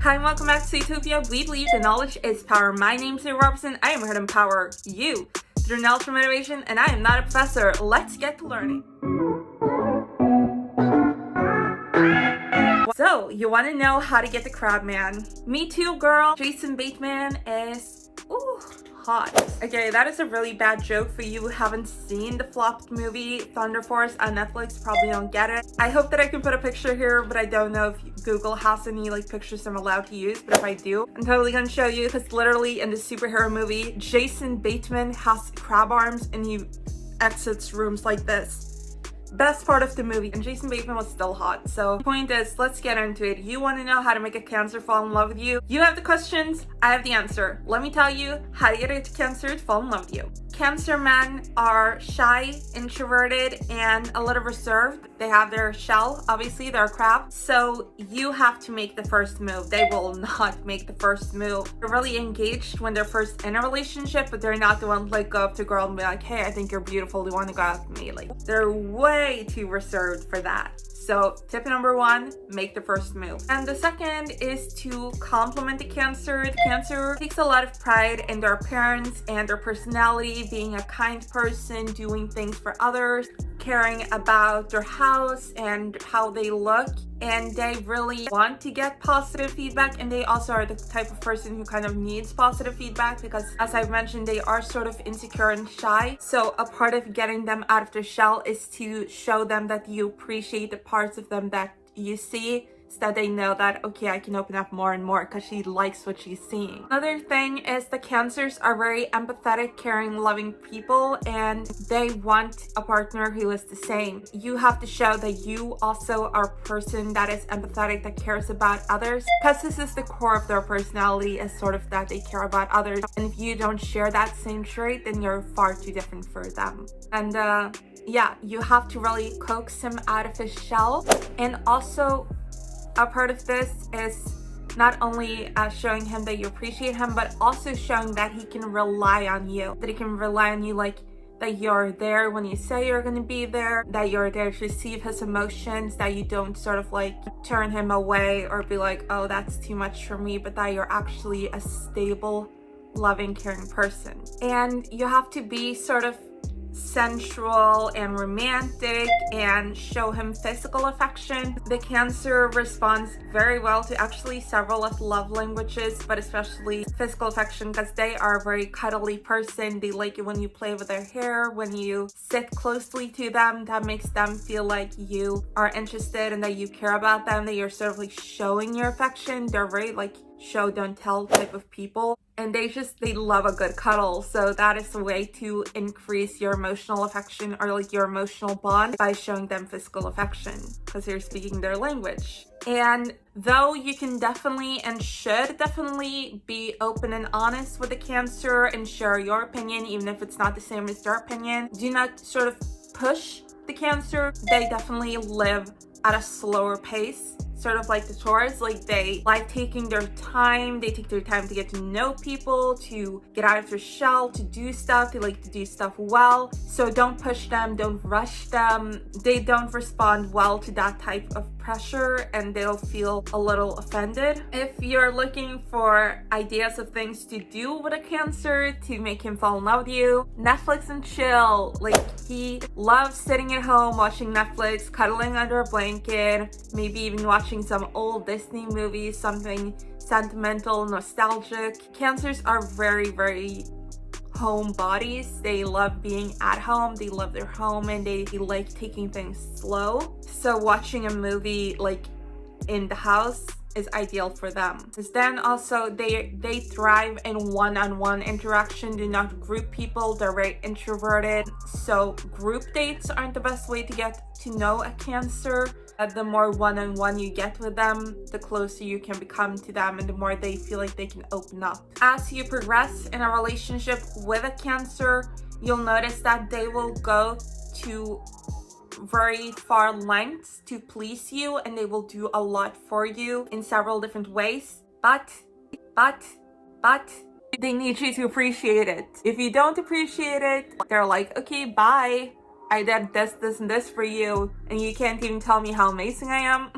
Hi and welcome back to Utopia. We believe that knowledge is power. My name is Robertson. I am here to empower you through knowledge and motivation, and I am not a professor. Let's get to learning. So, you want to know how to get the crab man? Me too, girl. Jason Bateman is hot. Okay, that is a really bad joke for you who haven't seen the flopped movie Thunder Force on Netflix. Probably don't get it. I hope that I can put a picture here, but I don't know if Google has any pictures I'm allowed to use. But if I do, I'm totally gonna show you, because literally in the superhero movie, Jason Bateman has crab arms and he exits rooms like this. Best part of the movie, and Jason Bateman was still hot. So the point is, let's get into it. You want to know how to make a Cancer fall in love with you? You have the questions, I have the answer. Let me tell you how to get a Cancer to fall in love with you. Cancer men are shy, introverted, and a little reserved. They have their shell, obviously, they're a crab. So you have to make the first move. They will not make the first move. They're really engaged when they're first in a relationship, but they're not the one to go up to a girl and be like, hey, I think you're beautiful, do you want to go out with me? They're way too reserved for that. So tip number one, make the first move. And the second is to compliment the Cancer. The Cancer takes a lot of pride in their appearance and their personality, being a kind person, doing things for others, caring about their house and how they look. And they really want to get positive feedback, and they also are the type of person who kind of needs positive feedback because, as I've mentioned, they are sort of insecure and shy. So a part of getting them out of their shell is to show them that you appreciate the parts of them that you see, so that they know that, okay, I can open up more and more because she likes what she's seeing. Another thing is the Cancers are very empathetic, caring, loving people, and they want a partner who is the same. You have to show that you also are a person that is empathetic, that cares about others, because this is the core of their personality, is sort of that they care about others. And if you don't share that same trait, then you're far too different for them. And yeah, you have to really coax him out of his shell. And also, a part of this is not only showing him that you appreciate him, but also showing that he can rely on you. That he can rely on you, that you're there when you say you're going to be there, that you're there to receive his emotions, that you don't sort of turn him away or be like, oh, that's too much for me, but that you're actually a stable, loving, caring person. And you have to be sort of sensual and romantic and show him physical affection. The Cancer responds very well to actually several of love languages, but especially physical affection, because they are a very cuddly person. They like it when you play with their hair, when you sit closely to them. That makes them feel like you are interested and that you care about them, that you're sort of showing your affection. They're very show don't tell type of people, and they love a good cuddle. So that is a way to increase your emotional affection or your emotional bond, by showing them physical affection, because you're speaking their language. And though you can definitely and should definitely be open and honest with the Cancer and share your opinion, even if it's not the same as their opinion, do not sort of push the Cancer. They definitely live at a slower pace, sort of like the Taurus. They like taking their time. They take their time to get to know people, to get out of their shell, to do stuff. They like to do stuff well. So don't push them, don't rush them. They don't respond well to that type of pressure, and they'll feel a little offended. If you're looking for ideas of things to do with a Cancer to make him fall in love with you, Netflix and chill. He loves sitting at home watching Netflix, cuddling under a blanket, maybe even watching some old Disney movies, something sentimental, nostalgic. Cancers are very, very homebodies. They love being at home, they love their home, and they like taking things slow. So watching a movie in the house is ideal for them. Because then also they thrive in one-on-one interaction, do not group people. They're very introverted, so group dates aren't the best way to get to know a Cancer. The more one-on-one you get with them, the closer you can become to them, and the more they feel like they can open up. As you progress in a relationship with a Cancer, you'll notice that they will go to very far lengths to please you, and they will do a lot for you in several different ways, but they need you to appreciate it. If you don't appreciate it, they're like, okay, bye, I did this and this for you, and you can't even tell me how amazing I am.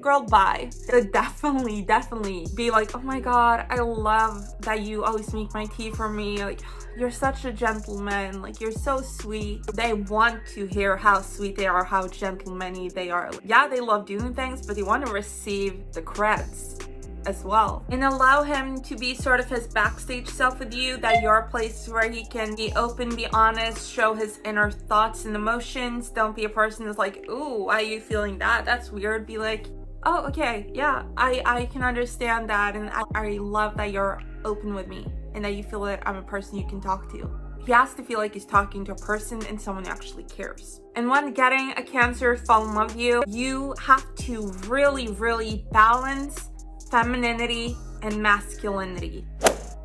girl, bye. It would definitely be like, oh my god, I love that you always make my tea for me. Like, you're such a gentleman. Like, you're so sweet. They want to hear how sweet they are, how gentlemanly they are. Yeah, they love doing things, but they want to receive the credits as well, and allow him to be sort of his backstage self with you, that you're a place where he can be open, be honest, show his inner thoughts and emotions. Don't be a person that's like, ooh, why are you feeling that? That's weird. Be like, oh, okay, yeah, I can understand that, and I love that you're open with me and that you feel that I'm a person you can talk to. He has to feel like he's talking to a person and someone who actually cares. And when getting a Cancer to fall in love with you, you have to really balance femininity and masculinity.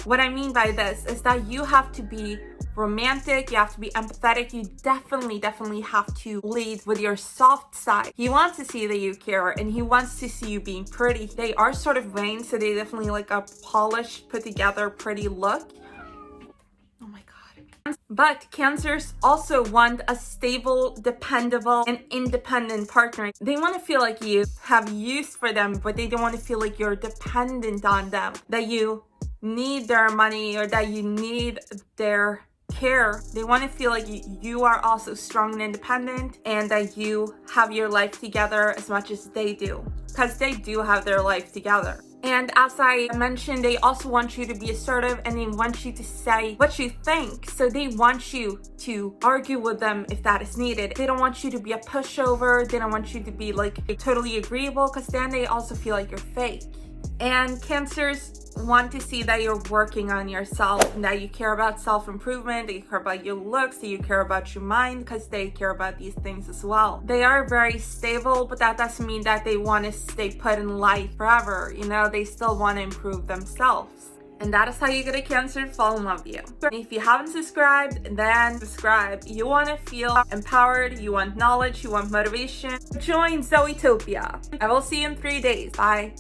What I mean by this is that you have to be romantic, you have to be empathetic, you definitely have to lead with your soft side. He wants to see that you care, and he wants to see you being pretty. They are sort of vain, so they definitely like a polished, put together, pretty look. Oh my god. But Cancers also want a stable, dependable, and independent partner. They want to feel like you have use for them, but they don't want to feel like you're dependent on them, that you need their money or that you need their care. They want to feel like you are also strong and independent, and that you have your life together as much as they do, because they do have their life together. And as I mentioned, they also want you to be assertive, and they want you to say what you think. So they want you to argue with them if that is needed. They don't want you to be a pushover. They don't want you to be like totally agreeable, because then they also feel like you're fake. And Cancers want to see that you're working on yourself, and that you care about self-improvement, that you care about your looks, that you care about your mind, because they care about these things as well. They are very stable, but that doesn't mean that they want to stay put in life forever. You know, they still want to improve themselves. And that is how you get a Cancer to fall in love with you. And if you haven't subscribed, then subscribe. You want to feel empowered, you want knowledge, you want motivation, join Zoetopia. I will see you in 3 days. Bye.